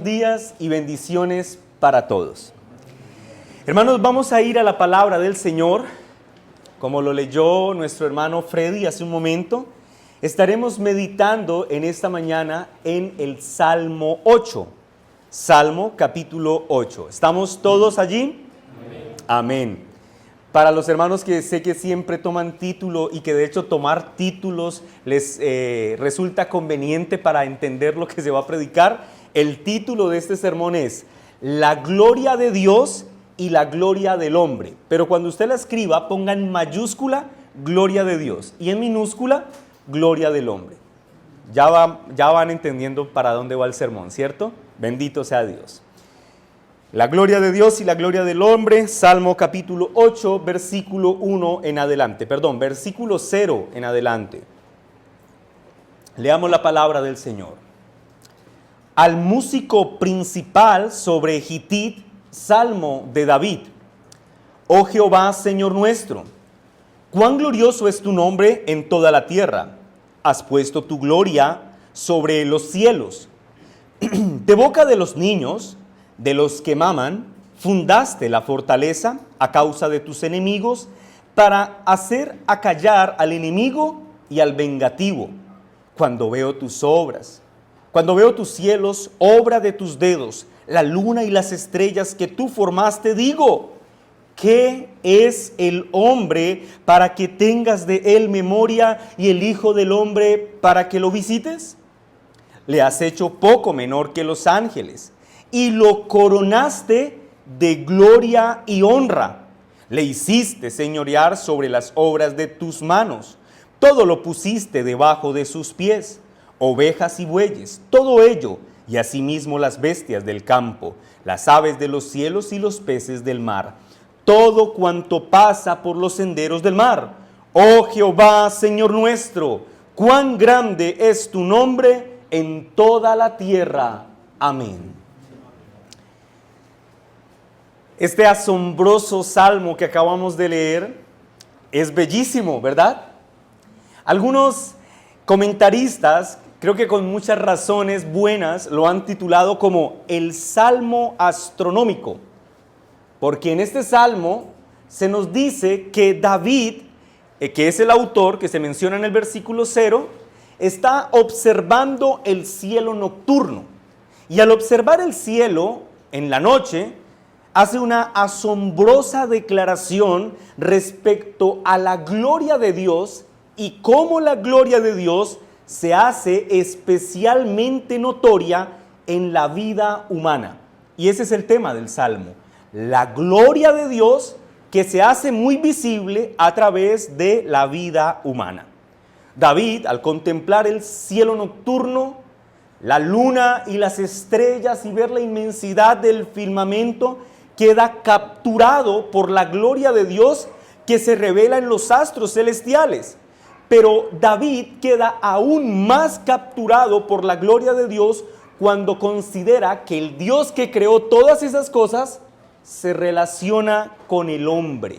buenos días y bendiciones para todos. Hermanos, vamos a ir a la palabra del Señor, como lo leyó nuestro hermano Freddy hace un momento. Estaremos meditando en esta mañana en el Salmo 8, Salmo capítulo 8. ¿Estamos todos allí? Amén. Amén. Para los hermanos que sé que siempre toman título y que de hecho tomar títulos les resulta conveniente para entender lo que se va a predicar, el título de este sermón es La gloria de Dios y la gloria del hombre. Pero cuando usted la escriba, ponga en mayúscula gloria de Dios y en minúscula gloria del hombre. Ya van entendiendo para dónde va el sermón, ¿cierto? Bendito sea Dios. La gloria de Dios y la gloria del hombre, Salmo capítulo 8, versículo 1 en adelante. Versículo 0 en adelante. Leamos la palabra del Señor. Al músico principal sobre Gitit, Salmo de David. Oh Jehová, Señor nuestro, cuán glorioso es tu nombre en toda la tierra. Has puesto tu gloria sobre los cielos. De boca de los niños, de los que maman, fundaste la fortaleza a causa de tus enemigos para hacer acallar al enemigo y al vengativo. Cuando veo tus obras, cuando veo tus cielos, obra de tus dedos, la luna y las estrellas que tú formaste, digo, ¿qué es el hombre para que tengas de él memoria y el hijo del hombre para que lo visites? Le has hecho poco menor que los ángeles y lo coronaste de gloria y honra. Le hiciste señorear sobre las obras de tus manos. Todo lo pusiste debajo de sus pies, ovejas y bueyes, todo ello, y asimismo las bestias del campo, las aves de los cielos y los peces del mar, todo cuanto pasa por los senderos del mar. Oh Jehová, Señor nuestro, cuán grande es tu nombre en toda la tierra. Amén. Este asombroso salmo que acabamos de leer es bellísimo, ¿verdad? Algunos comentaristas, creo que con muchas razones buenas, lo han titulado como el Salmo Astronómico, porque en este salmo se nos dice que David, que es el autor que se menciona en el versículo 0, está observando el cielo nocturno. Y al observar el cielo en la noche, hace una asombrosa declaración respecto a la gloria de Dios y cómo la gloria de Dios se hace especialmente notoria en la vida humana. Y ese es el tema del Salmo, la gloria de Dios que se hace muy visible a través de la vida humana. David, al contemplar el cielo nocturno, la luna y las estrellas y ver la inmensidad del firmamento, queda capturado por la gloria de Dios que se revela en los astros celestiales. Pero David queda aún más capturado por la gloria de Dios cuando considera que el Dios que creó todas esas cosas se relaciona con el hombre.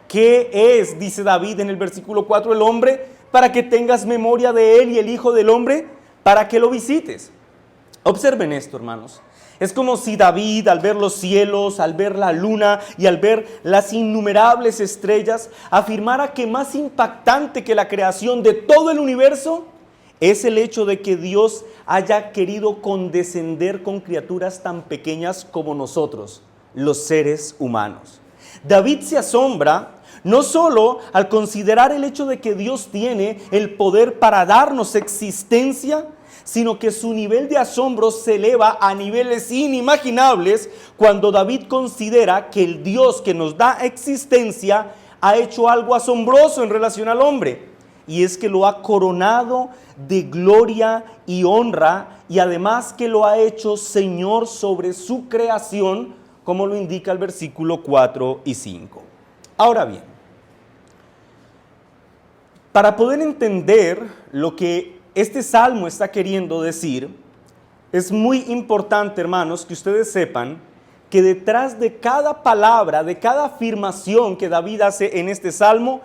¿Qué es, dice David en el versículo 4, el hombre para que tengas memoria de él y el hijo del hombre para que lo visites? Observen esto, hermanos. Es como si David, al ver los cielos, al ver la luna y al ver las innumerables estrellas, afirmara que más impactante que la creación de todo el universo es el hecho de que Dios haya querido condescender con criaturas tan pequeñas como nosotros, los seres humanos. David se asombra no solo al considerar el hecho de que Dios tiene el poder para darnos existencia, sino que su nivel de asombro se eleva a niveles inimaginables cuando David considera que el Dios que nos da existencia ha hecho algo asombroso en relación al hombre, y es que lo ha coronado de gloria y honra, y además que lo ha hecho Señor sobre su creación, como lo indica el versículo 4 y 5. Ahora bien, para poder entender lo que este salmo está queriendo decir, es muy importante, hermanos, que ustedes sepan que detrás de cada palabra, de cada afirmación que David hace en este salmo,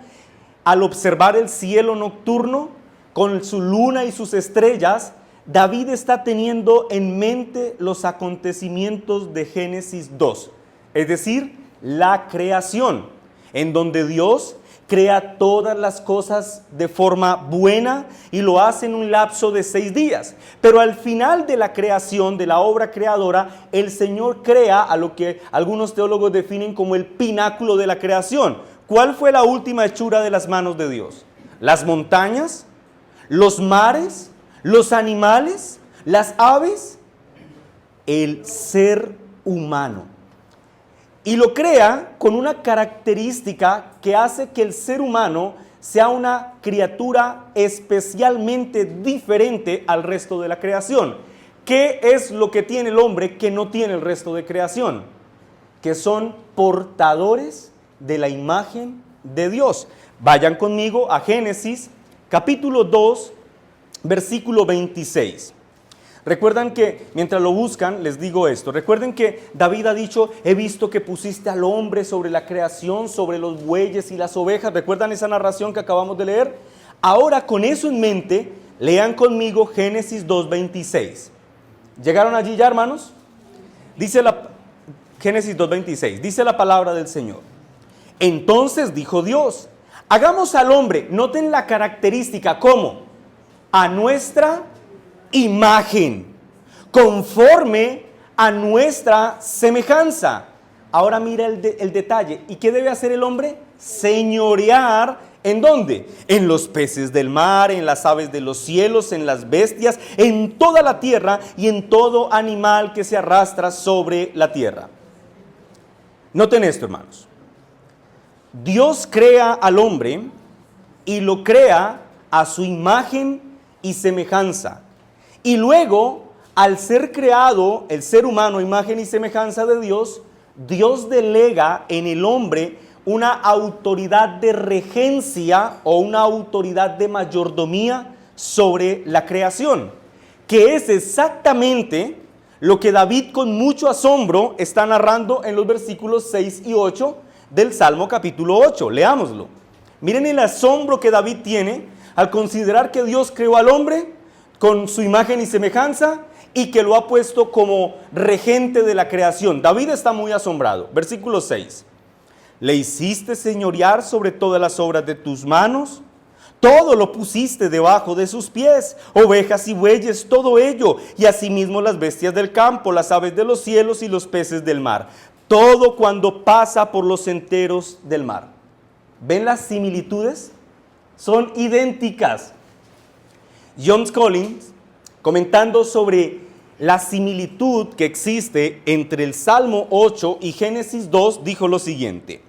al observar el cielo nocturno con su luna y sus estrellas, David está teniendo en mente los acontecimientos de Génesis 2, es decir, la creación, en donde Dios crea todas las cosas de forma buena y lo hace en un lapso de 6 días. Pero al final de la creación, de la obra creadora, el Señor crea a lo que algunos teólogos definen como el pináculo de la creación. ¿Cuál fue la última hechura de las manos de Dios? Las montañas, los mares, los animales, las aves, el ser humano. Y lo crea con una característica que hace que el ser humano sea una criatura especialmente diferente al resto de la creación. ¿Qué es lo que tiene el hombre que no tiene el resto de creación? Que son portadores de la imagen de Dios. Vayan conmigo a Génesis capítulo 2, versículo 26. Recuerdan que, mientras lo buscan, les digo esto. Recuerden que David ha dicho, he visto que pusiste al hombre sobre la creación, sobre los bueyes y las ovejas. ¿Recuerdan esa narración que acabamos de leer? Ahora, con eso en mente, lean conmigo Génesis 2:26. ¿Llegaron allí ya, hermanos? Génesis 2:26, dice la palabra del Señor. Entonces dijo Dios, hagamos al hombre, noten la característica, ¿cómo? A nuestra imagen, conforme a nuestra semejanza. Ahora mira el detalle. ¿Y qué debe hacer el hombre? Señorear, ¿en dónde? En los peces del mar, en las aves de los cielos, en las bestias, en toda la tierra y en todo animal que se arrastra sobre la tierra. Noten esto, hermanos. Dios crea al hombre y lo crea a su imagen y semejanza. Y luego, al ser creado el ser humano, imagen y semejanza de Dios, Dios delega en el hombre una autoridad de regencia o una autoridad de mayordomía sobre la creación, que es exactamente lo que David con mucho asombro está narrando en los versículos 6 y 8 del Salmo capítulo 8. Leámoslo. Miren el asombro que David tiene al considerar que Dios creó al hombre con su imagen y semejanza y que lo ha puesto como regente de la creación. David está muy asombrado. Versículo 6. Le hiciste señorear sobre todas las obras de tus manos, todo lo pusiste debajo de sus pies, ovejas y bueyes, todo ello, y asimismo las bestias del campo, las aves de los cielos y los peces del mar, todo cuando pasa por los senderos del mar. ¿Ven las similitudes? Son idénticas. John Collins, comentando sobre la similitud que existe entre el Salmo 8 y Génesis 2, dijo lo siguiente: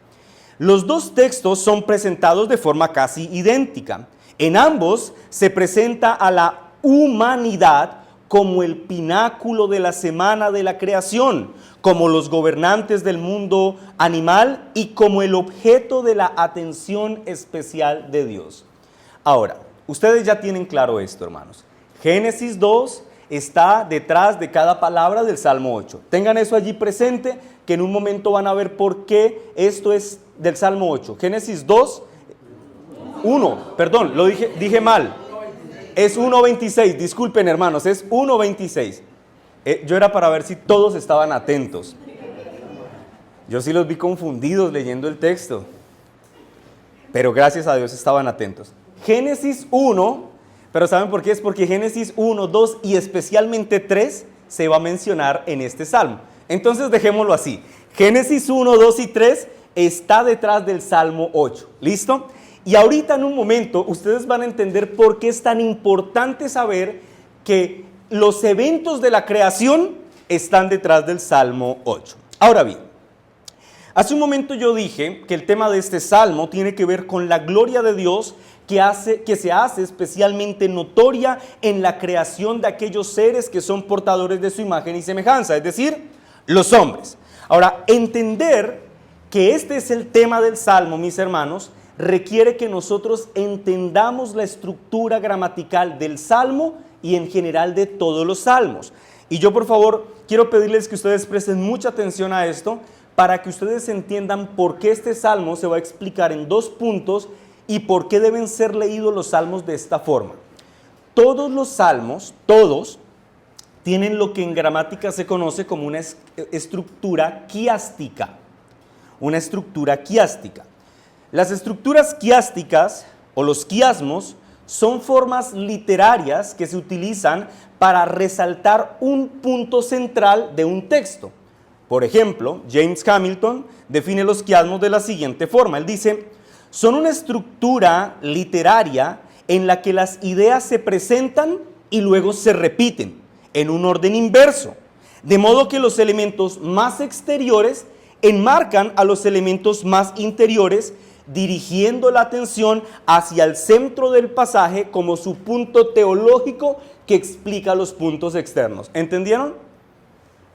los dos textos son presentados de forma casi idéntica. En ambos se presenta a la humanidad como el pináculo de la semana de la creación, como los gobernantes del mundo animal y como el objeto de la atención especial de Dios. Ahora, ustedes ya tienen claro esto, hermanos. Génesis 2 está detrás de cada palabra del Salmo 8. Tengan eso allí presente, que en un momento van a ver por qué esto es del Salmo 8. Génesis 2, 1, perdón, lo dije mal. Es 1.26, disculpen, hermanos, es 1.26. Yo era para ver si todos estaban atentos. Yo sí los vi confundidos leyendo el texto, pero gracias a Dios estaban atentos. Génesis 1, pero ¿saben por qué? Es porque Génesis 1, 2 y especialmente 3 se va a mencionar en este salmo. Entonces dejémoslo así. Génesis 1, 2 y 3 está detrás del Salmo 8. ¿Listo? Y ahorita en un momento ustedes van a entender por qué es tan importante saber que los eventos de la creación están detrás del Salmo 8. Ahora bien, hace un momento yo dije que el tema de este salmo tiene que ver con la gloria de Dios que se hace especialmente notoria en la creación de aquellos seres que son portadores de su imagen y semejanza, es decir, los hombres. Ahora, entender que este es el tema del salmo, mis hermanos, requiere que nosotros entendamos la estructura gramatical del salmo y en general de todos los salmos. Y yo, por favor, quiero pedirles que ustedes presten mucha atención a esto para que ustedes entiendan por qué este salmo se va a explicar en 2 puntos y por qué deben ser leídos los salmos de esta forma. todos los salmos, todos, tienen lo que en gramática se conoce como una estructura quiástica. Una estructura quiástica. Las estructuras quiásticas o los quiasmos son formas literarias que se utilizan para resaltar un punto central de un texto. Por ejemplo, James Hamilton define los quiasmos de la siguiente forma. Él dice, son una estructura literaria en la que las ideas se presentan y luego se repiten en un orden inverso, de modo que los elementos más exteriores enmarcan a los elementos más interiores, dirigiendo la atención hacia el centro del pasaje como su punto teológico que explica los puntos externos. ¿Entendieron?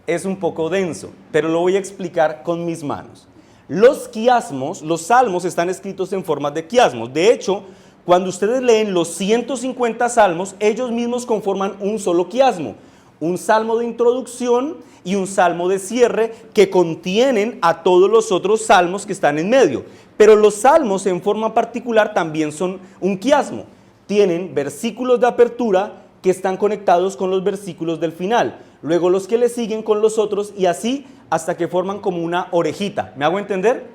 Es un poco denso, pero lo voy a explicar con mis manos. Los quiasmos, los salmos están escritos en formas de quiasmos. De hecho, cuando ustedes leen los 150 salmos, ellos mismos conforman un solo quiasmo. Un salmo de introducción y un salmo de cierre que contienen a todos los otros salmos que están en medio. Pero los salmos en forma particular también son un quiasmo. Tienen versículos de apertura que están conectados con los versículos del final. Luego los que le siguen con los otros y así hasta que forman como una orejita. ¿Me hago entender?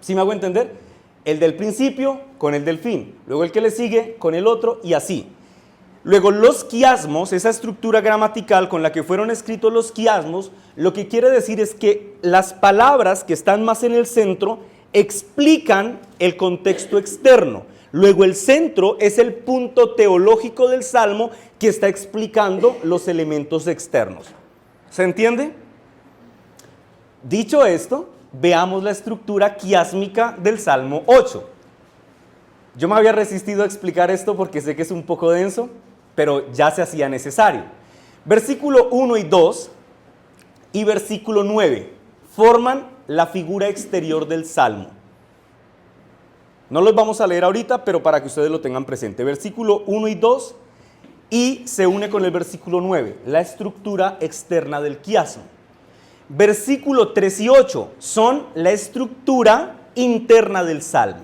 ¿Sí me hago entender? El del principio con el del fin. Luego el que le sigue con el otro y así. Luego los quiasmos, esa estructura gramatical con la que fueron escritos los quiasmos, lo que quiere decir es que las palabras que están más en el centro explican el contexto externo. Luego el centro es el punto teológico del salmo que está explicando los elementos externos. ¿Se entiende? Dicho esto, veamos la estructura quiásmica del Salmo 8. Yo me había resistido a explicar esto porque sé que es un poco denso, pero ya se hacía necesario. Versículo 1 y 2 y versículo 9 forman la figura exterior del Salmo. No los vamos a leer ahorita, pero para que ustedes lo tengan presente. Versículo 1 y 2 y se une con el versículo 9, la estructura externa del quiasmo. Versículo 3 y 8 son la estructura interna del Salmo.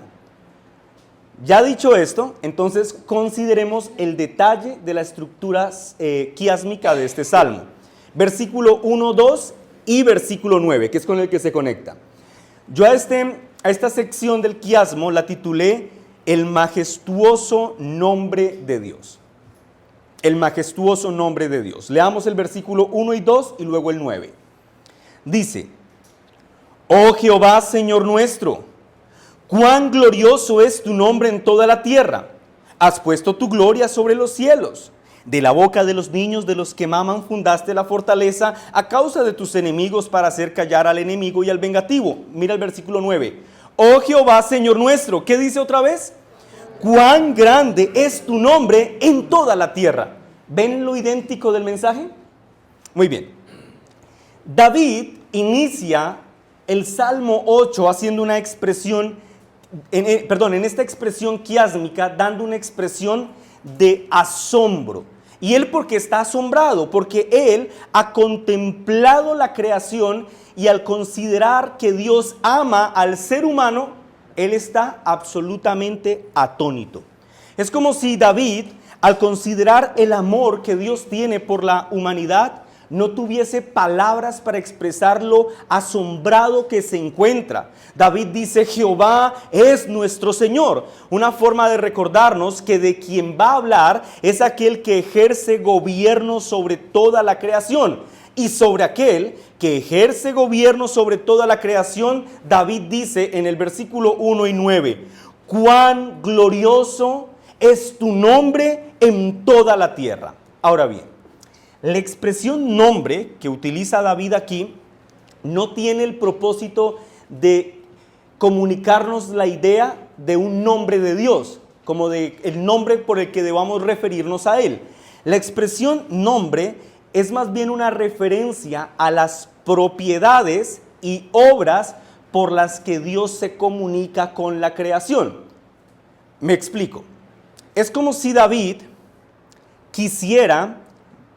Ya dicho esto, entonces consideremos el detalle de la estructura quiásmica de este Salmo. Versículo 1, 2 y versículo 9, que es con el que se conecta. Yo a esta sección del quiasmo la titulé El majestuoso nombre de Dios. El majestuoso nombre de Dios. Leamos el versículo 1 y 2 y luego el 9. Dice, oh Jehová, Señor nuestro, cuán glorioso es tu nombre en toda la tierra. Has puesto tu gloria sobre los cielos. De la boca de los niños de los que maman fundaste la fortaleza a causa de tus enemigos para hacer callar al enemigo y al vengativo. Mira el versículo 9. Oh Jehová, Señor nuestro, ¿qué dice otra vez? Cuán grande es tu nombre en toda la tierra. ¿Ven lo idéntico del mensaje? Muy bien. David inicia el Salmo 8 haciendo una expresión, en esta expresión quiásmica, dando una expresión de asombro. Y él porque está asombrado, porque él ha contemplado la creación y al considerar que Dios ama al ser humano, él está absolutamente atónito. Es como si David, al considerar el amor que Dios tiene por la humanidad, no tuviese palabras para expresar lo asombrado que se encuentra. David dice, Jehová es nuestro Señor. Una forma de recordarnos que de quien va a hablar es aquel que ejerce gobierno sobre toda la creación. Y sobre aquel que ejerce gobierno sobre toda la creación, David dice en el versículo 1 y 9, cuán glorioso es tu nombre en toda la tierra. Ahora bien, la expresión nombre que utiliza David aquí no tiene el propósito de comunicarnos la idea de un nombre de Dios, como de el nombre por el que debamos referirnos a Él. La expresión nombre es más bien una referencia a las propiedades y obras por las que Dios se comunica con la creación. Me explico. Es como si David quisiera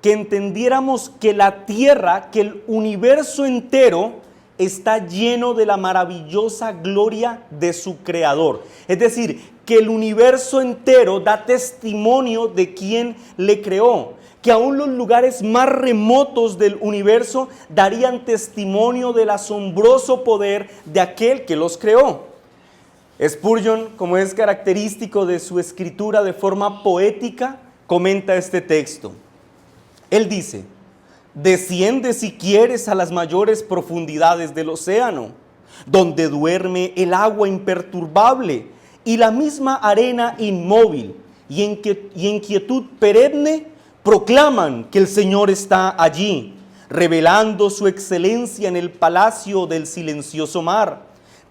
que entendiéramos que la tierra, que el universo entero está lleno de la maravillosa gloria de su creador. Es decir, que el universo entero da testimonio de quien le creó, que aún los lugares más remotos del universo darían testimonio del asombroso poder de aquel que los creó. Spurgeon, como es característico de su escritura de forma poética, comenta este texto. Él dice: desciende si quieres a las mayores profundidades del océano, donde duerme el agua imperturbable y la misma arena inmóvil, y en quietud perenne proclaman que el Señor está allí, revelando su excelencia en el palacio del silencioso mar.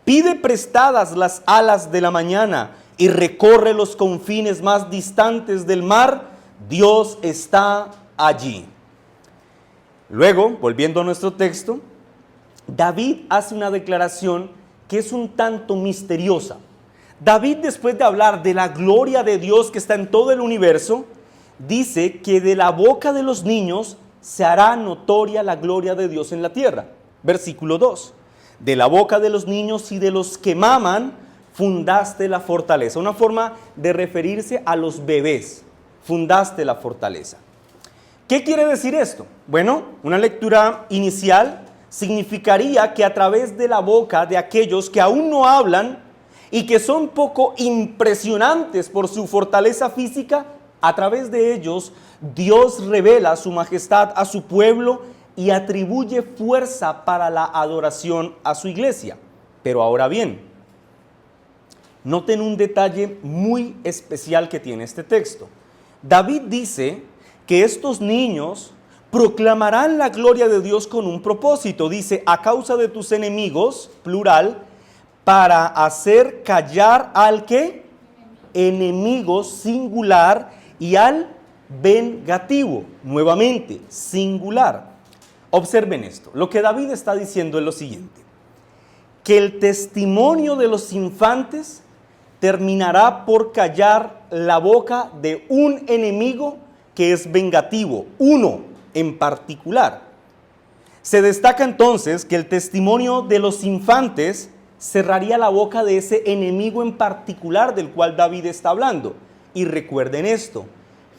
Pide prestadas las alas de la mañana y recorre los confines más distantes del mar. Dios está allí. Luego, volviendo a nuestro texto, David hace una declaración que es un tanto misteriosa. David, después de hablar de la gloria de Dios que está en todo el universo, dice que de la boca de los niños se hará notoria la gloria de Dios en la tierra. Versículo 2. De la boca de los niños y de los que maman, fundaste la fortaleza. Una forma de referirse a los bebés. Fundaste la fortaleza. ¿Qué quiere decir esto? Bueno, una lectura inicial significaría que a través de la boca de aquellos que aún no hablan y que son poco impresionantes por su fortaleza física, a través de ellos Dios revela su majestad a su pueblo y atribuye fuerza para la adoración a su iglesia. Pero ahora bien, noten un detalle muy especial que tiene este texto. David dice que estos niños proclamarán la gloria de Dios con un propósito. Dice, a causa de tus enemigos, plural, para hacer callar al que enemigo, singular, y al vengativo, nuevamente, singular. Observen esto, lo que David está diciendo es lo siguiente: que el testimonio de los infantes terminará por callar la boca de un enemigo que es vengativo, uno en particular. Se destaca entonces que el testimonio de los infantes cerraría la boca de ese enemigo en particular del cual David está hablando. Y recuerden esto,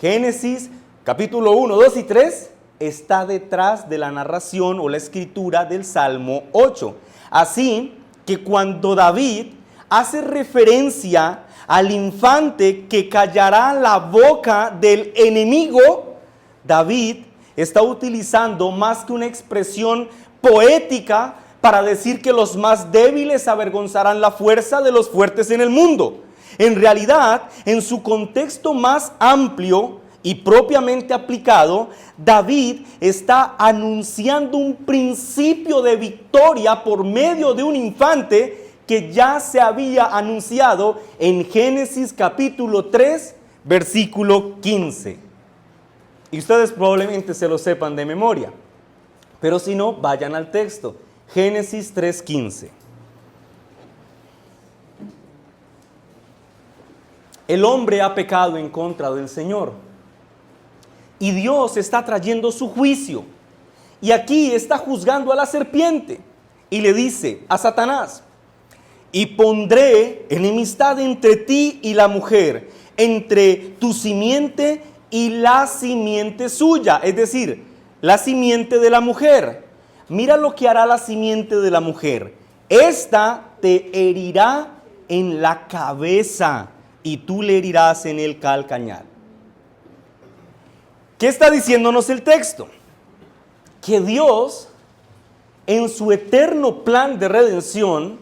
Génesis capítulo 1, 2 y 3 está detrás de la narración o la escritura del Salmo 8. Así que cuando David hace referencia al infante que callará la boca del enemigo, David está utilizando más que una expresión poética para decir que los más débiles avergonzarán la fuerza de los fuertes en el mundo. En realidad, en su contexto más amplio y propiamente aplicado, David está anunciando un principio de victoria por medio de un infante que ya se había anunciado en Génesis capítulo 3, versículo 15. Y ustedes probablemente se lo sepan de memoria, pero si no, vayan al texto. Génesis 3:15. El hombre ha pecado en contra del Señor y Dios está trayendo su juicio. Y aquí está juzgando a la serpiente y le dice a Satanás: y pondré enemistad entre ti y la mujer, entre tu simiente y la simiente suya, es decir, la simiente de la mujer. Mira lo que hará la simiente de la mujer. Esta te herirá en la cabeza y tú le herirás en el calcañar. ¿Qué está diciéndonos el texto? Que Dios, en su eterno plan de redención,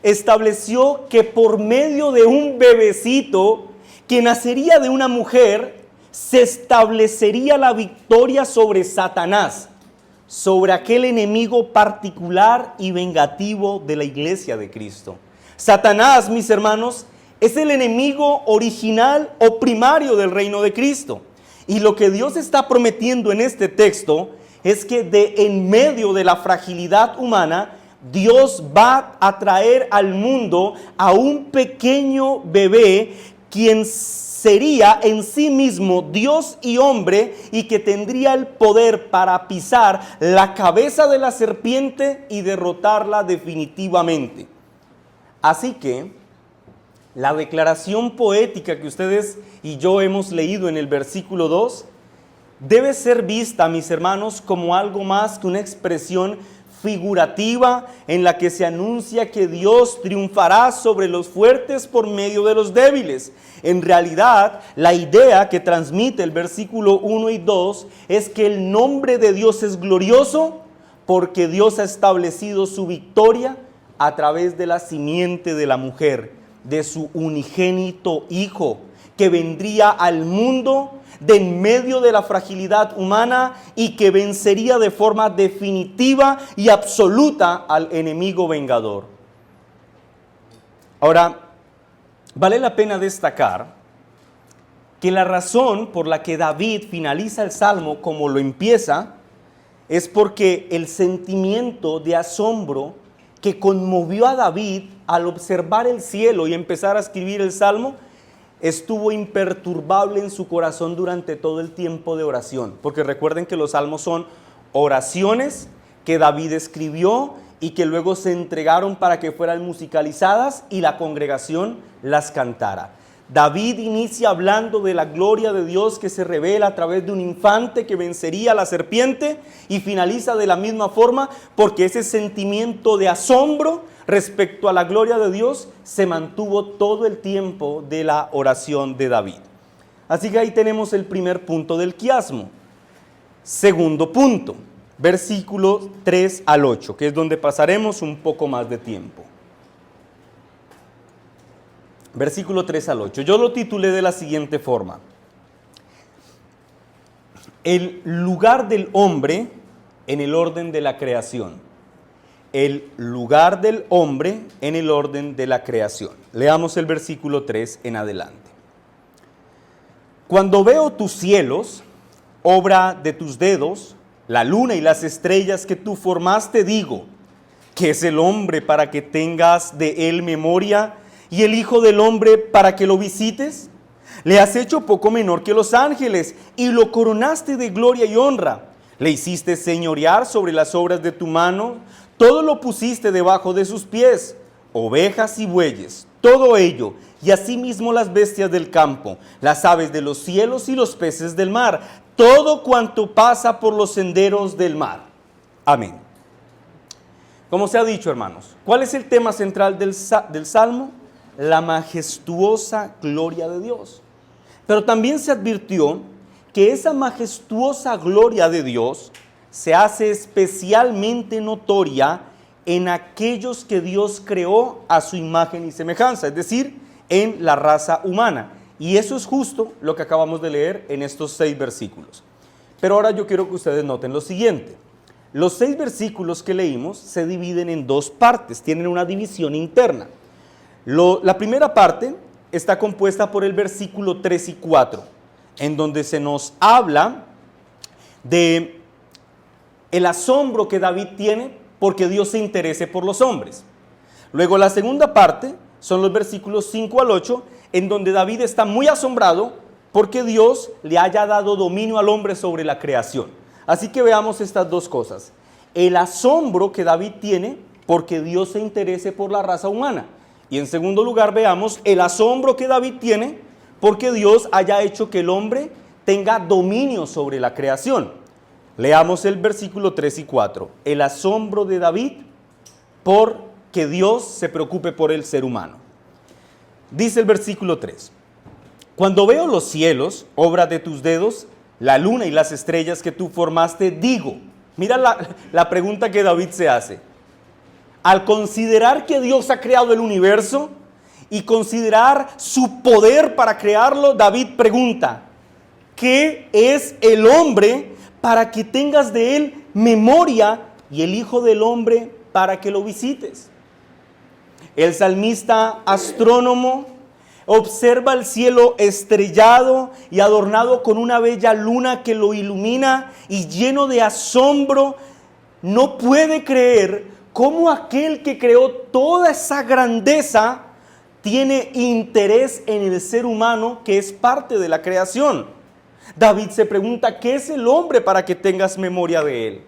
estableció que por medio de un bebecito que nacería de una mujer, se establecería la victoria sobre Satanás, sobre aquel enemigo particular y vengativo de la iglesia de Cristo. Satanás, mis hermanos, es el enemigo original o primario del reino de Cristo. Y lo que Dios está prometiendo en este texto es que en medio de la fragilidad humana, Dios va a traer al mundo a un pequeño bebé, quien sería en sí mismo Dios y hombre, y que tendría el poder para pisar la cabeza de la serpiente y derrotarla definitivamente. Así que La declaración poética que ustedes y yo hemos leído en el versículo 2 debe ser vista, mis hermanos, como algo más que una expresión figurativa en la que se anuncia que Dios triunfará sobre los fuertes por medio de los débiles. En realidad, la idea que transmite el versículo 1 y 2 es que el nombre de Dios es glorioso porque Dios ha establecido su victoria a través de la simiente de la mujer, de su unigénito Hijo, que vendría al mundo de en medio de la fragilidad humana y que vencería de forma definitiva y absoluta al enemigo vengador. Ahora, vale la pena destacar que la razón por la que David finaliza el Salmo como lo empieza es porque el sentimiento de asombro que conmovió a David al observar el cielo y empezar a escribir el Salmo estuvo imperturbable en su corazón durante todo el tiempo de oración. Porque recuerden que los salmos son oraciones que David escribió y que luego se entregaron para que fueran musicalizadas y la congregación las cantara. David inicia hablando de la gloria de Dios que se revela a través de un infante que vencería a la serpiente y finaliza de la misma forma porque ese sentimiento de asombro respecto a la gloria de Dios se mantuvo todo el tiempo de la oración de David. Así que ahí tenemos el primer punto del quiasmo. Segundo punto, versículos 3 al 8, que es donde pasaremos un poco más de tiempo. Versículo 3 al 8. Yo lo titulé de la siguiente forma: el lugar del hombre en el orden de la creación. El lugar del hombre en el orden de la creación. Leamos el versículo 3 en adelante. Cuando veo tus cielos, obra de tus dedos, la luna y las estrellas que tú formaste, digo, ¿qué es el hombre para que tengas de él memoria y el hijo del hombre para que lo visites? Le has hecho poco menor que los ángeles y lo coronaste de gloria y honra. Le hiciste señorear sobre las obras de tu mano, todo lo pusiste debajo de sus pies, ovejas y bueyes, todo ello, y asimismo las bestias del campo, las aves de los cielos y los peces del mar, todo cuanto pasa por los senderos del mar. Amén. Como se ha dicho, hermanos, ¿cuál es el tema central del Salmo? La majestuosa gloria de Dios. Pero también se advirtió que esa majestuosa gloria de Dios se hace especialmente notoria en aquellos que Dios creó a su imagen y semejanza, es decir, en la raza humana. Y eso es justo lo que acabamos de leer en estos 6 versículos. Pero ahora yo quiero que ustedes noten lo siguiente. Los 6 versículos que leímos se dividen en 2 partes, tienen una división interna. La primera parte está compuesta por el versículo 3 y 4, en donde se nos habla de el asombro que David tiene porque Dios se interese por los hombres. Luego la segunda parte son los versículos 5 al 8, en donde David está muy asombrado porque Dios le haya dado dominio al hombre sobre la creación. Así que veamos estas 2 cosas. El asombro que David tiene porque Dios se interese por la raza humana. Y en segundo lugar veamos el asombro que David tiene porque Dios haya hecho que el hombre tenga dominio sobre la creación. Leamos el versículo 3 y 4. El asombro de David por que Dios se preocupe por el ser humano. Dice el versículo 3. Cuando veo los cielos, obra de tus dedos, la luna y las estrellas que tú formaste, digo. Mira la pregunta que David se hace. Al considerar que Dios ha creado el universo y considerar su poder para crearlo, David pregunta, ¿qué es el hombre para que tengas de él memoria y el hijo del hombre para que lo visites? El salmista astrónomo observa el cielo estrellado y adornado con una bella luna que lo ilumina y lleno de asombro, no puede creer cómo aquel que creó toda esa grandeza tiene interés en el ser humano que es parte de la creación. David se pregunta, ¿qué es el hombre para que tengas memoria de él?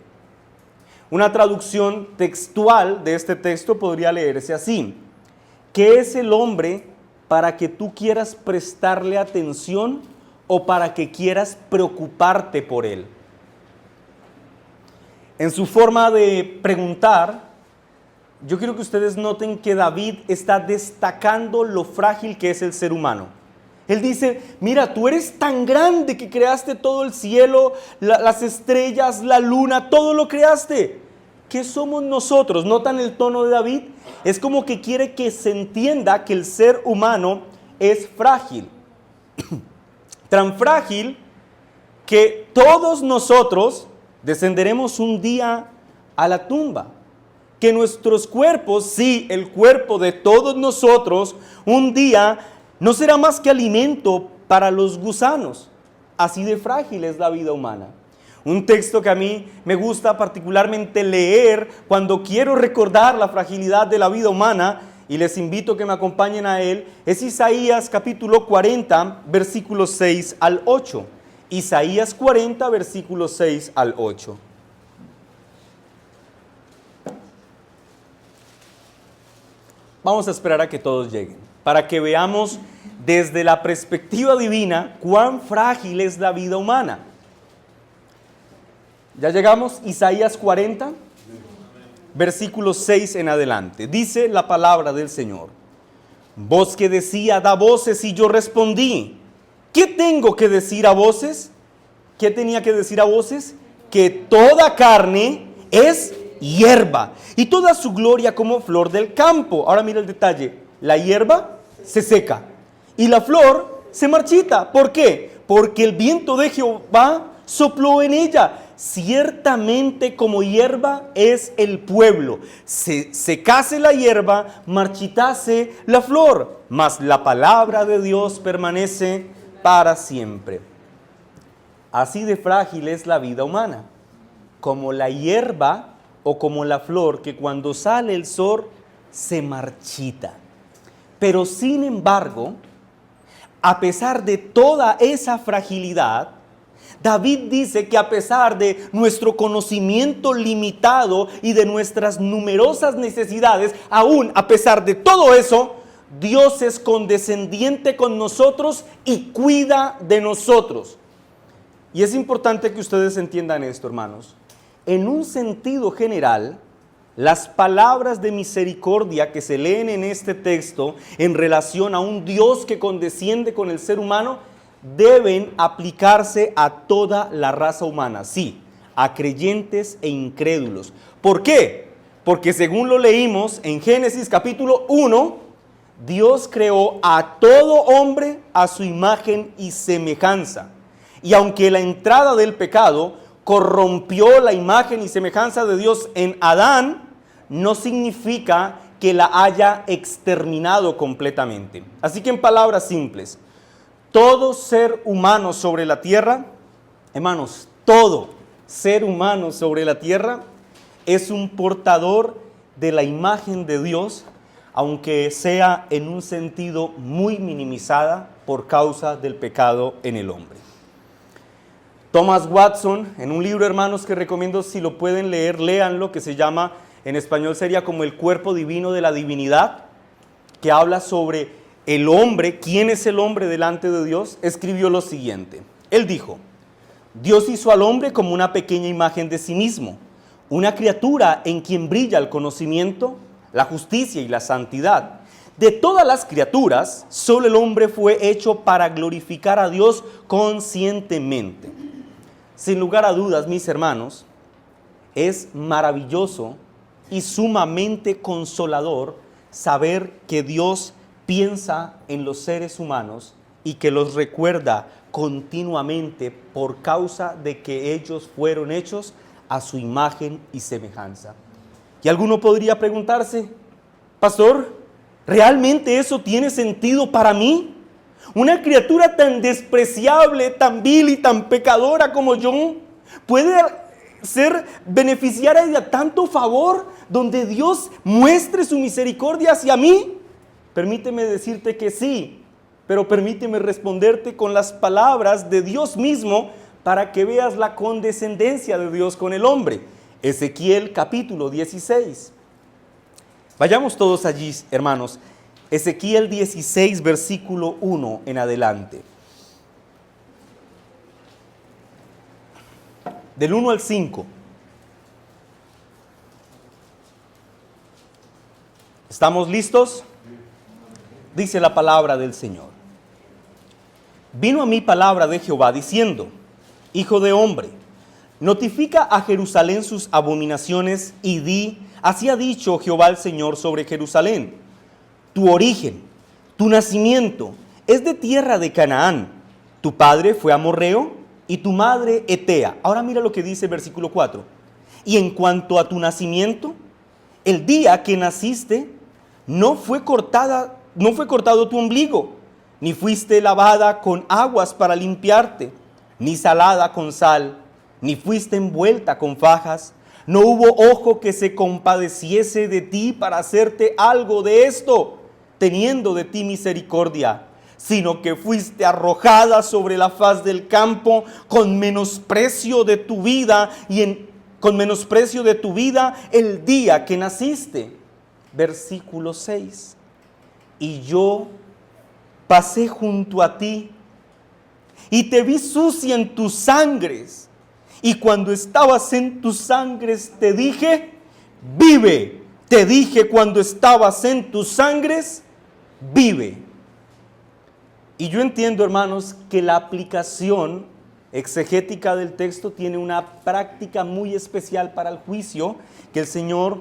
Una traducción textual de este texto podría leerse así: ¿qué es el hombre para que tú quieras prestarle atención o para que quieras preocuparte por él. En su forma de preguntar, yo quiero que ustedes noten que David está destacando lo frágil que es el ser humano. Él dice, mira, tú eres tan grande que creaste todo el cielo, las estrellas, la luna, todo lo creaste. ¿Qué somos nosotros? ¿Notan el tono de David? Es como que quiere que se entienda que el ser humano es frágil. Tan frágil que todos nosotros descenderemos un día a la tumba. Que nuestros cuerpos, sí, el cuerpo de todos nosotros, un día no será más que alimento para los gusanos. Así de frágil es la vida humana. Un texto que a mí me gusta particularmente leer cuando quiero recordar la fragilidad de la vida humana, y les invito a que me acompañen a él, es Isaías capítulo 40, versículos 6 al 8. Isaías 40, versículos 6 al 8. Vamos a esperar a que todos lleguen, para que veamos desde la perspectiva divina cuán frágil es la vida humana. Ya llegamos, Isaías 40, versículo 6 en adelante. Dice la palabra del Señor. Voz que decía, da voces, y yo respondí. ¿Qué tengo que decir a voces? ¿Qué tenía que decir a voces? Que toda carne es hierba, y toda su gloria como flor del campo. Ahora mira el detalle. La hierba se seca, y la flor se marchita. ¿Por qué? Porque el viento de Jehová sopló en ella. Ciertamente como hierba es el pueblo. Se secase la hierba, marchitase la flor, mas la palabra de Dios permanece para siempre. Así de frágil es la vida humana, como la hierba o como la flor que cuando sale el sol se marchita. Pero sin embargo, a pesar de toda esa fragilidad, David dice que a pesar de nuestro conocimiento limitado y de nuestras numerosas necesidades, aún a pesar de todo eso, Dios es condescendiente con nosotros y cuida de nosotros. Y es importante que ustedes entiendan esto, hermanos. En un sentido general, las palabras de misericordia que se leen en este texto en relación a un Dios que condesciende con el ser humano deben aplicarse a toda la raza humana, sí, a creyentes e incrédulos. ¿Por qué? Porque según lo leímos en Génesis capítulo 1, Dios creó a todo hombre a su imagen y semejanza. Y aunque la entrada del pecado corrompió la imagen y semejanza de Dios en Adán, no significa que la haya exterminado completamente. Así que en palabras simples, todo ser humano sobre la tierra, hermanos, todo ser humano sobre la tierra es un portador de la imagen de Dios, aunque sea en un sentido muy minimizada por causa del pecado en el hombre. Thomas Watson, en un libro, hermanos, que recomiendo si lo pueden leer, léanlo, que se llama, en español sería como El cuerpo divino de la divinidad, que habla sobre el hombre, quién es el hombre delante de Dios, escribió lo siguiente. Él dijo, Dios hizo al hombre como una pequeña imagen de sí mismo, una criatura en quien brilla el conocimiento, la justicia y la santidad. De todas las criaturas, solo el hombre fue hecho para glorificar a Dios conscientemente. Sin lugar a dudas, mis hermanos, es maravilloso y sumamente consolador saber que Dios piensa en los seres humanos y que los recuerda continuamente por causa de que ellos fueron hechos a su imagen y semejanza. Y alguno podría preguntarse, pastor, ¿realmente eso tiene sentido para mí? Una criatura tan despreciable, tan vil y tan pecadora como yo, ¿puede ser beneficiaria de tanto favor donde Dios muestre su misericordia hacia mí? Permíteme decirte que sí, pero permíteme responderte con las palabras de Dios mismo para que veas la condescendencia de Dios con el hombre. Ezequiel capítulo 16. Vayamos todos allí, hermanos. Ezequiel 16, versículo 1 en adelante. Del 1 al 5. ¿Estamos listos? Dice la palabra del Señor. Vino a mí palabra de Jehová diciendo: Hijo de hombre, notifica a Jerusalén sus abominaciones y di: así ha dicho Jehová el Señor sobre Jerusalén. Tu origen, tu nacimiento es de tierra de Canaán. Tu padre fue amorreo y tu madre Etea. Ahora mira lo que dice el versículo 4. Y en cuanto a tu nacimiento, el día que naciste, no fue cortado tu ombligo, ni fuiste lavada con aguas para limpiarte, ni salada con sal, ni fuiste envuelta con fajas. No hubo ojo que se compadeciese de ti para hacerte algo de esto, teniendo de ti misericordia, sino que fuiste arrojada sobre la faz del campo con menosprecio de tu vida con menosprecio de tu vida el día que naciste. Versículo 6. Y yo pasé junto a ti y te vi sucia en tus sangres. Y cuando estabas en tus sangres te dije: vive. Te dije cuando estabas en tus sangres: vive. Y yo entiendo, hermanos, que la aplicación exegética del texto tiene una práctica muy especial para el juicio que el Señor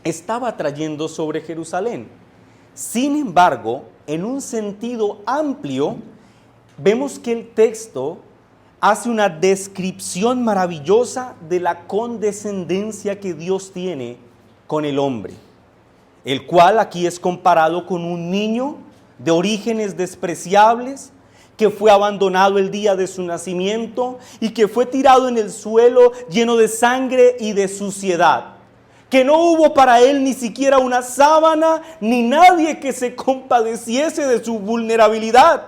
estaba trayendo sobre Jerusalén. Sin embargo, en un sentido amplio, vemos que el texto hace una descripción maravillosa de la condescendencia que Dios tiene con el hombre, el cual aquí es comparado con un niño de orígenes despreciables, que fue abandonado el día de su nacimiento y que fue tirado en el suelo lleno de sangre y de suciedad, que no hubo para él ni siquiera una sábana ni nadie que se compadeciese de su vulnerabilidad.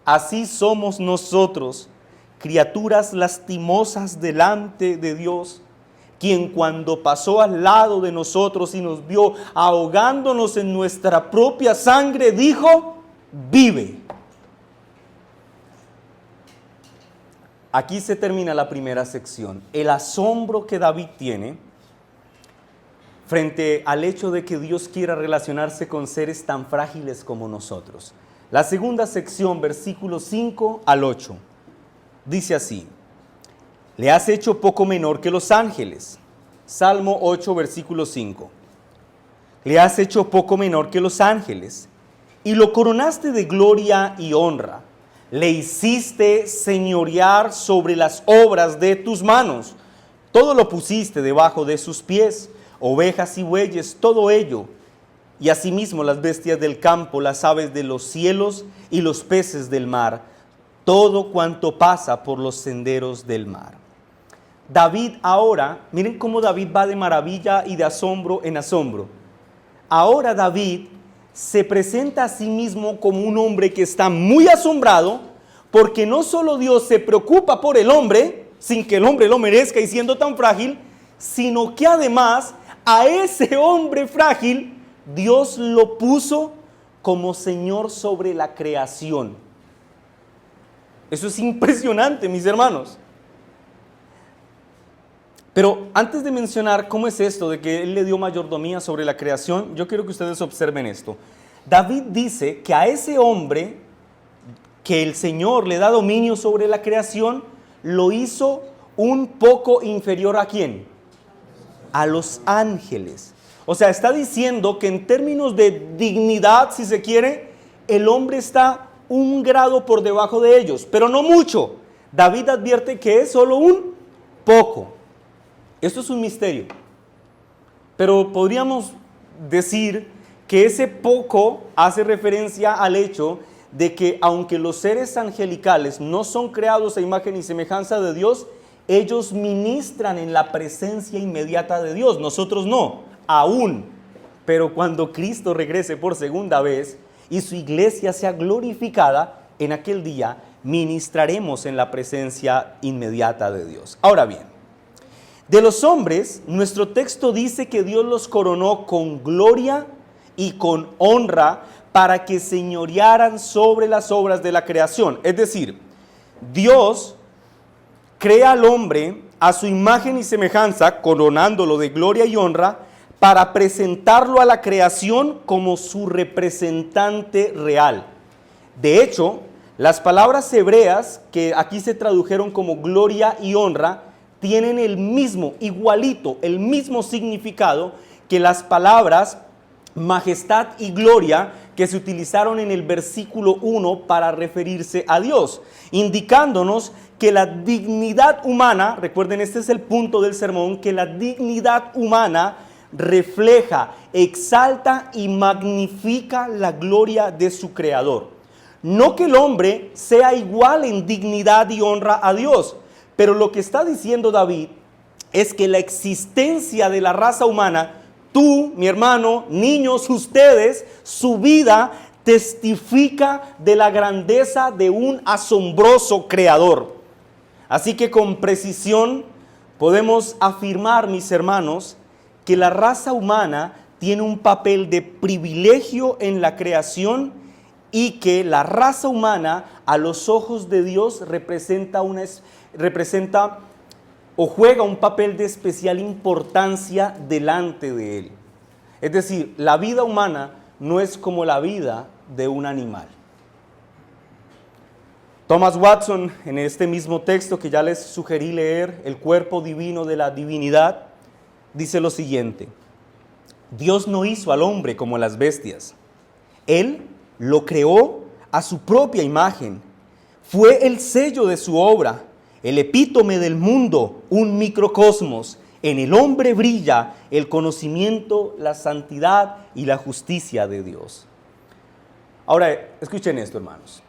Así somos nosotros, criaturas lastimosas delante de Dios, quien cuando pasó al lado de nosotros y nos vio ahogándonos en nuestra propia sangre, dijo: vive. Aquí se termina la primera sección. El asombro que David tiene frente al hecho de que Dios quiera relacionarse con seres tan frágiles como nosotros. La segunda sección, versículos 5 al 8, dice así: le has hecho poco menor que los ángeles. Salmo 8, versículo 5. Le has hecho poco menor que los ángeles, y lo coronaste de gloria y honra. Le hiciste señorear sobre las obras de tus manos. Todo lo pusiste debajo de sus pies, ovejas y bueyes, todo ello. Y asimismo las bestias del campo, las aves de los cielos y los peces del mar, todo cuanto pasa por los senderos del mar. David ahora, miren cómo David va de maravilla y de asombro en asombro. Ahora David se presenta a sí mismo como un hombre que está muy asombrado, porque no solo Dios se preocupa por el hombre, sin que el hombre lo merezca y siendo tan frágil, sino que además a ese hombre frágil Dios lo puso como Señor sobre la creación. Eso es impresionante, mis hermanos. Pero antes de mencionar cómo es esto de que Él le dio mayordomía sobre la creación, yo quiero que ustedes observen esto. David dice que a ese hombre que el Señor le da dominio sobre la creación, lo hizo un poco inferior ¿a quién? A los ángeles. O sea, está diciendo que en términos de dignidad, si se quiere, el hombre está un grado por debajo de ellos, pero no mucho. David advierte que es solo un poco. Esto es un misterio, pero podríamos decir que ese poco hace referencia al hecho de que aunque los seres angelicales no son creados a imagen y semejanza de Dios, ellos ministran en la presencia inmediata de Dios, nosotros no, aún. Pero cuando Cristo regrese por segunda vez y su iglesia sea glorificada, en aquel día ministraremos en la presencia inmediata de Dios. Ahora bien, de los hombres, nuestro texto dice que Dios los coronó con gloria y con honra para que señorearan sobre las obras de la creación. Es decir, Dios crea al hombre a su imagen y semejanza, coronándolo de gloria y honra, para presentarlo a la creación como su representante real. De hecho, las palabras hebreas que aquí se tradujeron como gloria y honra tienen el mismo, igualito, el mismo significado que las palabras majestad y gloria que se utilizaron en el versículo 1 para referirse a Dios, indicándonos que la dignidad humana, recuerden, este es el punto del sermón, que la dignidad humana refleja, exalta y magnifica la gloria de su creador. No que el hombre sea igual en dignidad y honra a Dios, pero lo que está diciendo David es que la existencia de la raza humana, tú, mi hermano, niños, ustedes, su vida testifica de la grandeza de un asombroso creador. Así que con precisión podemos afirmar, mis hermanos, que la raza humana tiene un papel de privilegio en la creación y que la raza humana a los ojos de Dios representa o juega un papel de especial importancia delante de Él. Es decir, la vida humana no es como la vida de un animal. Thomas Watson, en este mismo texto que ya les sugerí leer, El cuerpo divino de la divinidad, dice lo siguiente: Dios no hizo al hombre como las bestias. Él lo creó a su propia imagen. Fue el sello de su obra, el epítome del mundo, un microcosmos. En el hombre brilla el conocimiento, la santidad y la justicia de Dios. Ahora, escuchen esto, hermanos.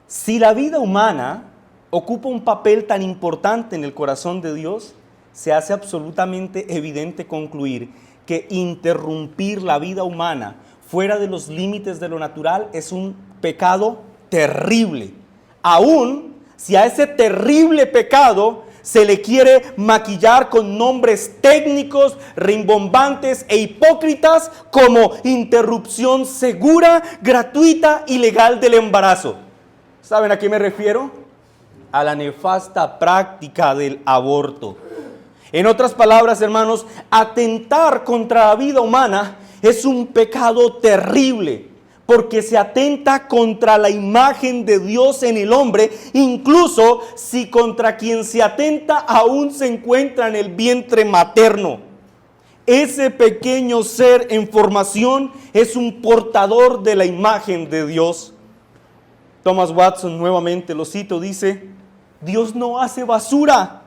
Si la vida humana ocupa un papel tan importante en el corazón de Dios, se hace absolutamente evidente concluir que interrumpir la vida humana fuera de los límites de lo natural es un pecado terrible. Aún si a ese terrible pecado se le quiere maquillar con nombres técnicos, rimbombantes e hipócritas como interrupción segura, gratuita y legal del embarazo. ¿Saben a qué me refiero? A la nefasta práctica del aborto. En otras palabras, hermanos, atentar contra la vida humana es un pecado terrible, porque se atenta contra la imagen de Dios en el hombre, incluso si contra quien se atenta aún se encuentra en el vientre materno. Ese pequeño ser en formación es un portador de la imagen de Dios. Thomas Watson, nuevamente lo cito, dice: Dios no hace basura.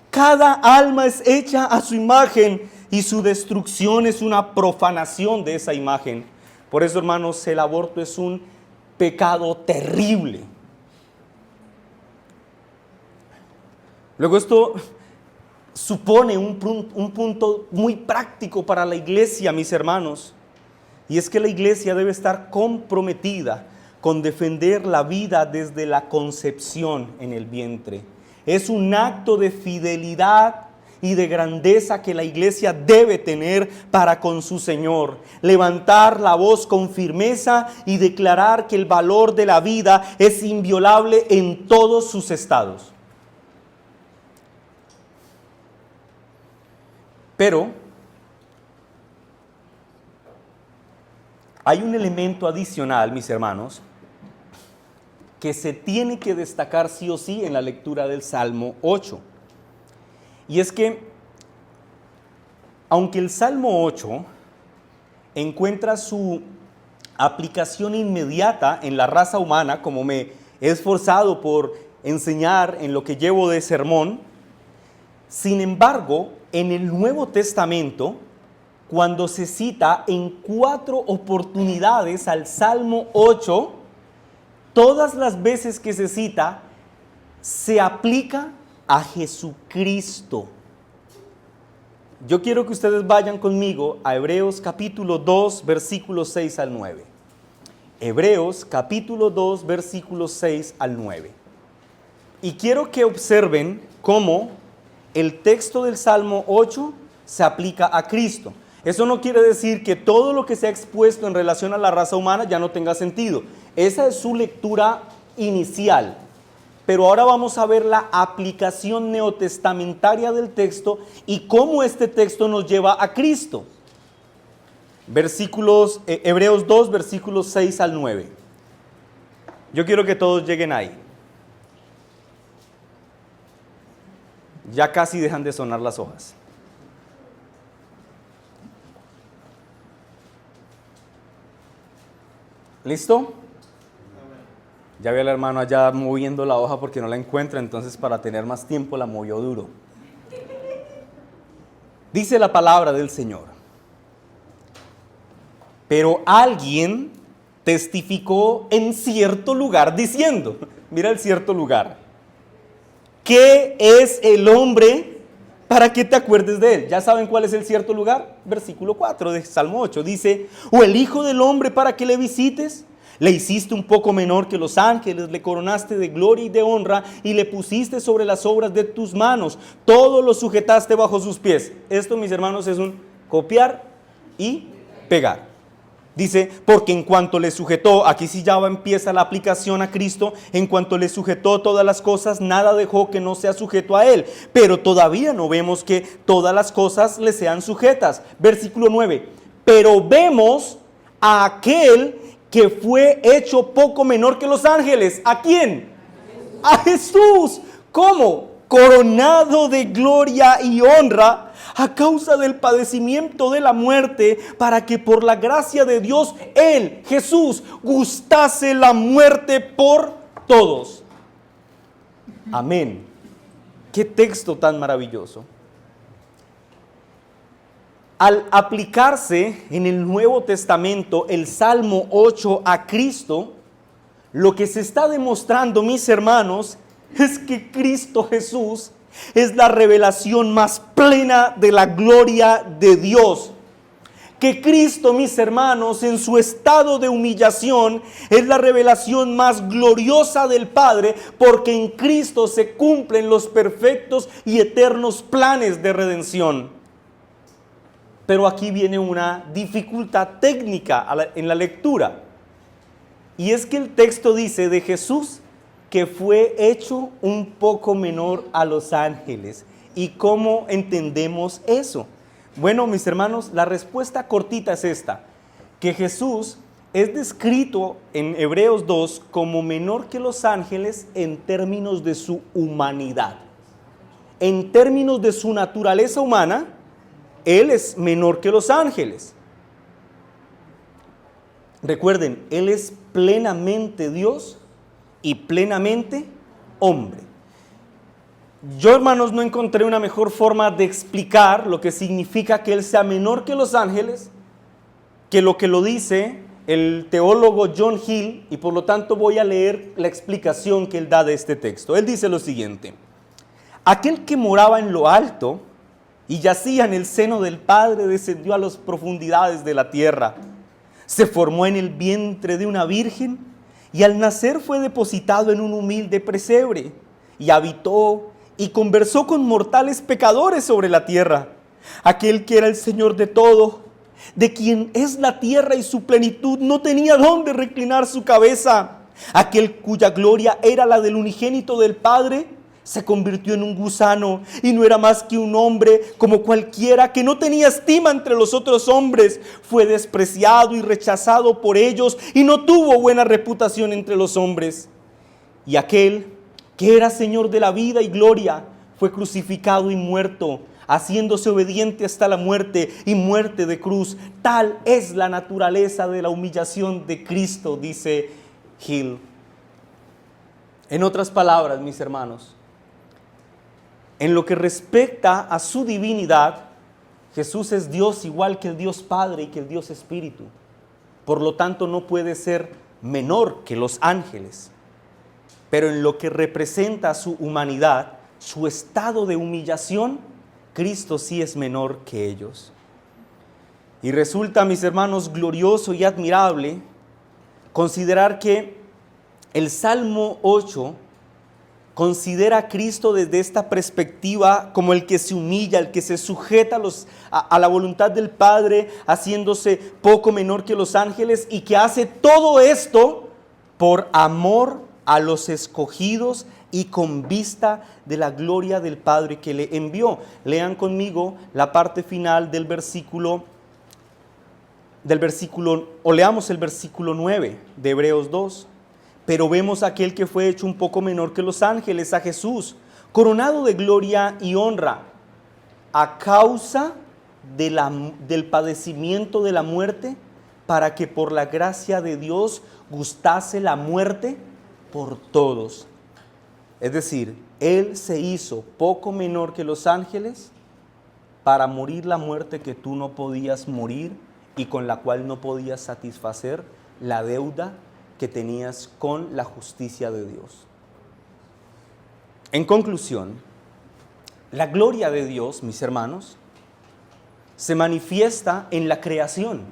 Cada alma es hecha a su imagen y su destrucción es una profanación de esa imagen. Por eso, hermanos, el aborto es un pecado terrible. Luego esto supone un punto muy práctico para la iglesia, mis hermanos. Y es que la iglesia debe estar comprometida con defender la vida desde la concepción en el vientre. Es un acto de fidelidad y de grandeza que la iglesia debe tener para con su Señor. Levantar la voz con firmeza y declarar que el valor de la vida es inviolable en todos sus estados. Pero hay un elemento adicional, mis hermanos, que se tiene que destacar sí o sí en la lectura del Salmo 8. Y es que, aunque el Salmo 8 encuentra su aplicación inmediata en la raza humana, como me he esforzado por enseñar en lo que llevo de sermón, sin embargo, en el Nuevo Testamento, cuando se cita en 4 oportunidades al Salmo 8, todas las veces que se cita, se aplica a Jesucristo. Yo quiero que ustedes vayan conmigo a Hebreos capítulo 2, versículos 6 al 9. Hebreos capítulo 2, versículos 6 al 9. Y quiero que observen cómo el texto del Salmo 8 se aplica a Cristo. Eso no quiere decir que todo lo que se ha expuesto en relación a la raza humana ya no tenga sentido. Esa es su lectura inicial. Pero ahora vamos a ver la aplicación neotestamentaria del texto y cómo este texto nos lleva a Cristo. Hebreos 2, versículos 6 al 9. Yo quiero que todos lleguen ahí. Ya casi dejan de sonar las hojas. ¿Listo? Ya vi al hermano allá moviendo la hoja porque no la encuentra, entonces para tener más tiempo la movió duro. Dice la palabra del Señor. Pero alguien testificó en cierto lugar diciendo, mira el cierto lugar, ¿qué es el hombre para que te acuerdes de él? ¿Ya saben cuál es el cierto lugar? Versículo 4 de Salmo 8 dice, ¿o el hijo del hombre para que le visites? Le hiciste un poco menor que los ángeles, le coronaste de gloria y de honra y le pusiste sobre las obras de tus manos. Todo lo sujetaste bajo sus pies. Esto, mis hermanos, es un copiar y pegar. Dice, porque en cuanto le sujetó, aquí sí ya empieza la aplicación a Cristo, en cuanto le sujetó todas las cosas, nada dejó que no sea sujeto a él. Pero todavía no vemos que todas las cosas le sean sujetas. Versículo 9, pero vemos a aquel que fue hecho poco menor que los ángeles. ¿A quién? A Jesús. ¿Cómo? Coronado de gloria y honra a causa del padecimiento de la muerte, para que por la gracia de Dios, Él, Jesús, gustase la muerte por todos. Amén. Qué texto tan maravilloso. Al aplicarse en el Nuevo Testamento el Salmo 8 a Cristo, lo que se está demostrando, mis hermanos, es que Cristo Jesús es la revelación más plena de la gloria de Dios. Que Cristo, mis hermanos, en su estado de humillación, es la revelación más gloriosa del Padre, porque en Cristo se cumplen los perfectos y eternos planes de redención. Pero aquí viene una dificultad técnica en la lectura. Y es que el texto dice de Jesús que fue hecho un poco menor a los ángeles. ¿Y cómo entendemos eso? Bueno, mis hermanos, la respuesta cortita es esta. Que Jesús es descrito en Hebreos 2 como menor que los ángeles en términos de su humanidad. En términos de su naturaleza humana, Él es menor que los ángeles. Recuerden, Él es plenamente Dios y plenamente hombre. Yo, hermanos, no encontré una mejor forma de explicar lo que significa que Él sea menor que los ángeles que lo dice el teólogo John Hill, y por lo tanto voy a leer la explicación que él da de este texto. Él dice lo siguiente: aquel que moraba en lo alto y yacía en el seno del Padre descendió a las profundidades de la tierra. Se formó en el vientre de una virgen y al nacer fue depositado en un humilde pesebre y habitó y conversó con mortales pecadores sobre la tierra. Aquel que era el Señor de todo, de quien es la tierra y su plenitud, no tenía dónde reclinar su cabeza. Aquel cuya gloria era la del unigénito del Padre, se convirtió en un gusano y no era más que un hombre como cualquiera, que no tenía estima entre los otros hombres. Fue despreciado y rechazado por ellos y no tuvo buena reputación entre los hombres. Y aquel que era Señor de la vida y gloria fue crucificado y muerto, haciéndose obediente hasta la muerte y muerte de cruz. Tal es la naturaleza de la humillación de Cristo, dice Hill. En otras palabras, mis hermanos, en lo que respecta a su divinidad, Jesús es Dios igual que el Dios Padre y que el Dios Espíritu. Por lo tanto, no puede ser menor que los ángeles. Pero en lo que representa su humanidad, su estado de humillación, Cristo sí es menor que ellos. Y resulta, mis hermanos, glorioso y admirable considerar que el Salmo 8 considera a Cristo desde esta perspectiva como el que se humilla, el que se sujeta a la voluntad del Padre, haciéndose poco menor que los ángeles, y que hace todo esto por amor a los escogidos y con vista de la gloria del Padre que le envió. Lean conmigo la parte final del versículo, o leamos el versículo 9 de Hebreos 2. Pero vemos a aquel que fue hecho un poco menor que los ángeles, a Jesús, coronado de gloria y honra, a causa del padecimiento de la muerte, para que por la gracia de Dios gustase la muerte por todos. Es decir, Él se hizo poco menor que los ángeles para morir la muerte que tú no podías morir y con la cual no podías satisfacer la deuda que tenías con la justicia de Dios. En conclusión, la gloria de Dios, mis hermanos, se manifiesta en la creación,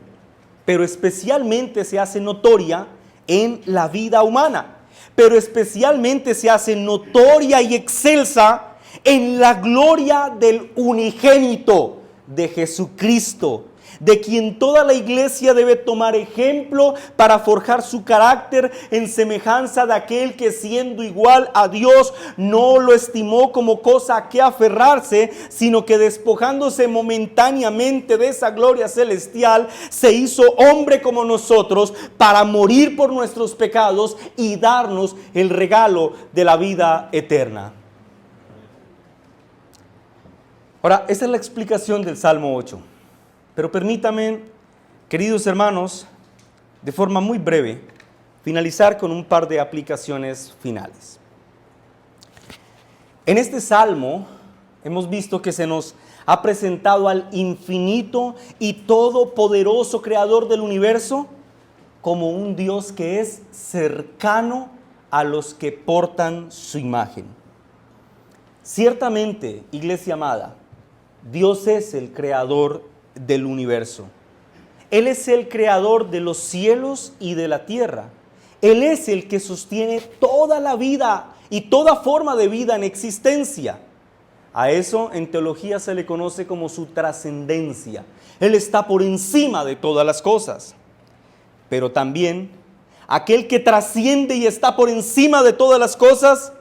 pero especialmente se hace notoria en la vida humana, pero especialmente se hace notoria y excelsa en la gloria del unigénito de Jesucristo, de quien toda la iglesia debe tomar ejemplo para forjar su carácter en semejanza de aquel que, siendo igual a Dios, no lo estimó como cosa a que aferrarse, sino que despojándose momentáneamente de esa gloria celestial, se hizo hombre como nosotros para morir por nuestros pecados y darnos el regalo de la vida eterna. Ahora, esa es la explicación del Salmo 8. Pero permítame, queridos hermanos, de forma muy breve, finalizar con un par de aplicaciones finales. En este salmo hemos visto que se nos ha presentado al infinito y todopoderoso creador del universo como un Dios que es cercano a los que portan su imagen. Ciertamente, iglesia amada, Dios es el creador del universo. Él es el creador de los cielos y de la tierra. Él es el que sostiene toda la vida y toda forma de vida en existencia. A eso en teología se le conoce como su trascendencia. Él está por encima de todas las cosas. Pero también aquel que trasciende y está por encima de todas las cosas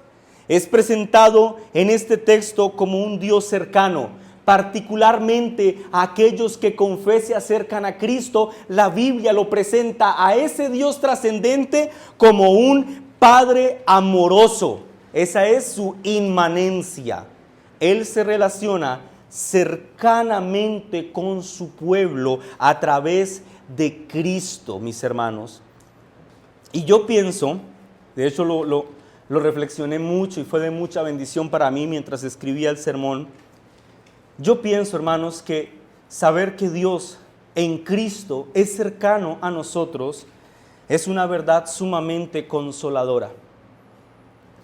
es presentado en este texto como un Dios cercano. Particularmente a aquellos que con fe se acercan a Cristo, la Biblia lo presenta a ese Dios trascendente como un Padre amoroso. Esa es su inmanencia. Él se relaciona cercanamente con su pueblo a través de Cristo, mis hermanos. Y yo pienso, de hecho lo reflexioné mucho y fue de mucha bendición para mí mientras escribía el sermón. Yo pienso, hermanos, que saber que Dios en Cristo es cercano a nosotros es una verdad sumamente consoladora,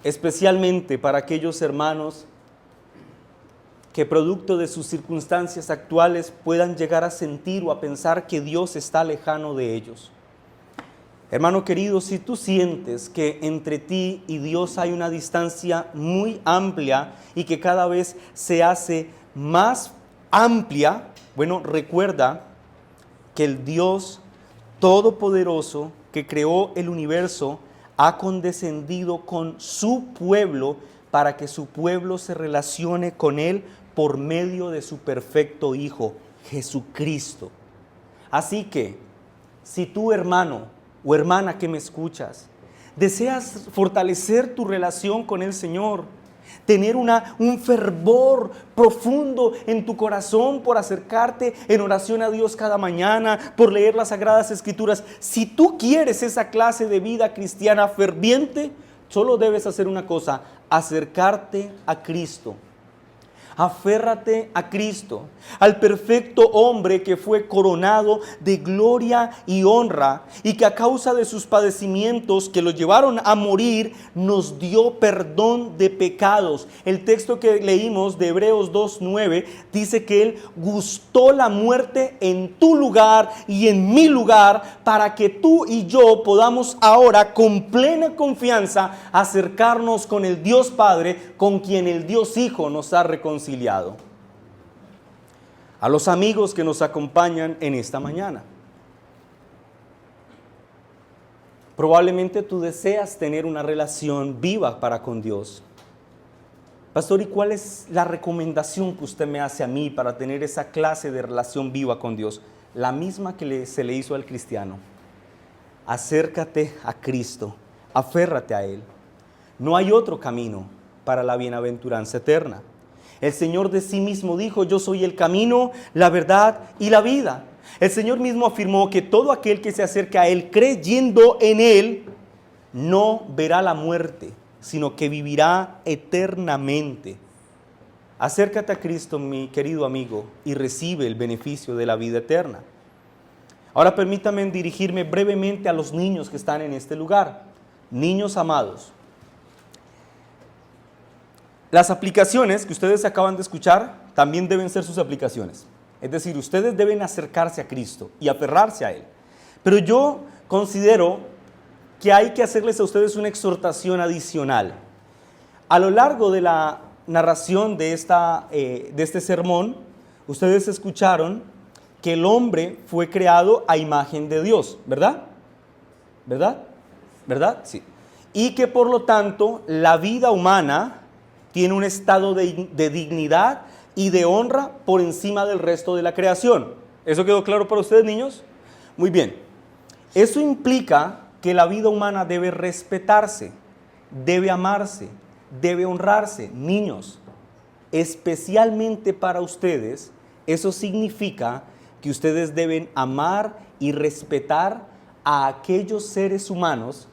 especialmente para aquellos hermanos que producto de sus circunstancias actuales puedan llegar a sentir o a pensar que Dios está lejano de ellos. Hermano querido, si tú sientes que entre ti y Dios hay una distancia muy amplia y que cada vez se hace más amplia, bueno, recuerda que el Dios todopoderoso que creó el universo ha condescendido con su pueblo para que su pueblo se relacione con Él por medio de su perfecto Hijo, Jesucristo. Así que, si tú, hermano o hermana que me escuchas, deseas fortalecer tu relación con el Señor, tener un fervor profundo en tu corazón por acercarte en oración a Dios cada mañana, por leer las Sagradas Escrituras, si tú quieres esa clase de vida cristiana ferviente, solo debes hacer una cosa: acercarte a Cristo. Aférrate a Cristo, al perfecto hombre que fue coronado de gloria y honra y que a causa de sus padecimientos que lo llevaron a morir, nos dio perdón de pecados. El texto que leímos de Hebreos 2:9 dice que Él gustó la muerte en tu lugar y en mi lugar para que tú y yo podamos ahora con plena confianza acercarnos con el Dios Padre, con quien el Dios Hijo nos ha reconciliado. A los amigos que nos acompañan en esta mañana, probablemente tú deseas tener una relación viva para con Dios. Pastor, ¿y cuál es la recomendación que usted me hace a mí para tener esa clase de relación viva con Dios? La misma que se le hizo al cristiano. Acércate a Cristo, aférrate a Él. No hay otro camino para la bienaventuranza eterna. El Señor de sí mismo dijo: yo soy el camino, la verdad y la vida. El Señor mismo afirmó que todo aquel que se acerque a Él creyendo en Él no verá la muerte, sino que vivirá eternamente. Acércate a Cristo, mi querido amigo, y recibe el beneficio de la vida eterna. Ahora permítame dirigirme brevemente a los niños que están en este lugar. Niños amados, las aplicaciones que ustedes acaban de escuchar también deben ser sus aplicaciones. Es decir, ustedes deben acercarse a Cristo y aferrarse a Él. Pero yo considero que hay que hacerles a ustedes una exhortación adicional. A lo largo de la narración de este sermón, ustedes escucharon que el hombre fue creado a imagen de Dios, ¿verdad? ¿Verdad? ¿Verdad? Sí. Y que por lo tanto la vida humana tiene un estado de dignidad y de honra por encima del resto de la creación. ¿Eso quedó claro para ustedes, niños? Muy bien. Eso implica que la vida humana debe respetarse, debe amarse, debe honrarse. Niños, especialmente para ustedes, eso significa que ustedes deben amar y respetar a aquellos seres humanos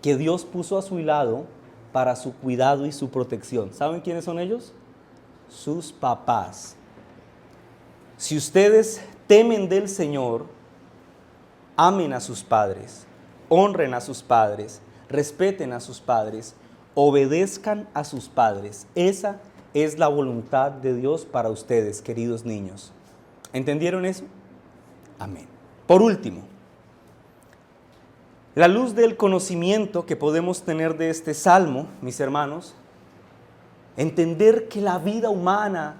que Dios puso a su lado para su cuidado y su protección. ¿Saben quiénes son ellos? Sus papás. Si ustedes temen del Señor, amen a sus padres, honren a sus padres, respeten a sus padres, obedezcan a sus padres. Esa es la voluntad de Dios para ustedes, queridos niños. ¿Entendieron eso? Amén. Por último, la luz del conocimiento que podemos tener de este salmo, mis hermanos, entender que la vida humana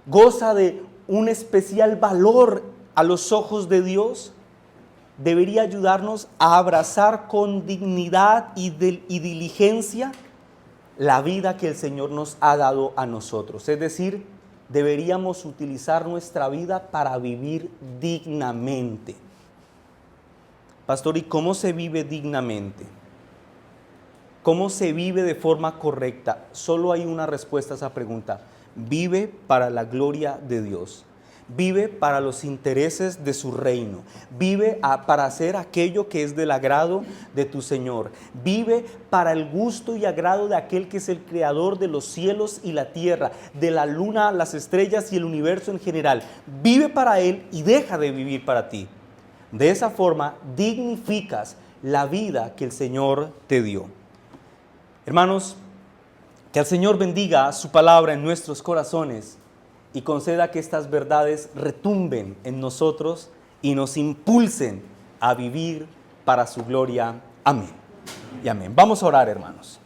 goza de un especial valor a los ojos de Dios, debería ayudarnos a abrazar con dignidad y diligencia la vida que el Señor nos ha dado a nosotros. Es decir, deberíamos utilizar nuestra vida para vivir dignamente. Pastor, ¿y cómo se vive dignamente? ¿Cómo se vive de forma correcta? Solo hay una respuesta a esa pregunta. Vive para la gloria de Dios. Vive para los intereses de su reino. Vive para hacer aquello que es del agrado de tu Señor. Vive para el gusto y agrado de aquel que es el creador de los cielos y la tierra, de la luna, las estrellas y el universo en general. Vive para Él y deja de vivir para ti. De esa forma dignificas la vida que el Señor te dio. Hermanos, que el Señor bendiga su palabra en nuestros corazones y conceda que estas verdades retumben en nosotros y nos impulsen a vivir para su gloria. Amén y amén. Vamos a orar, hermanos.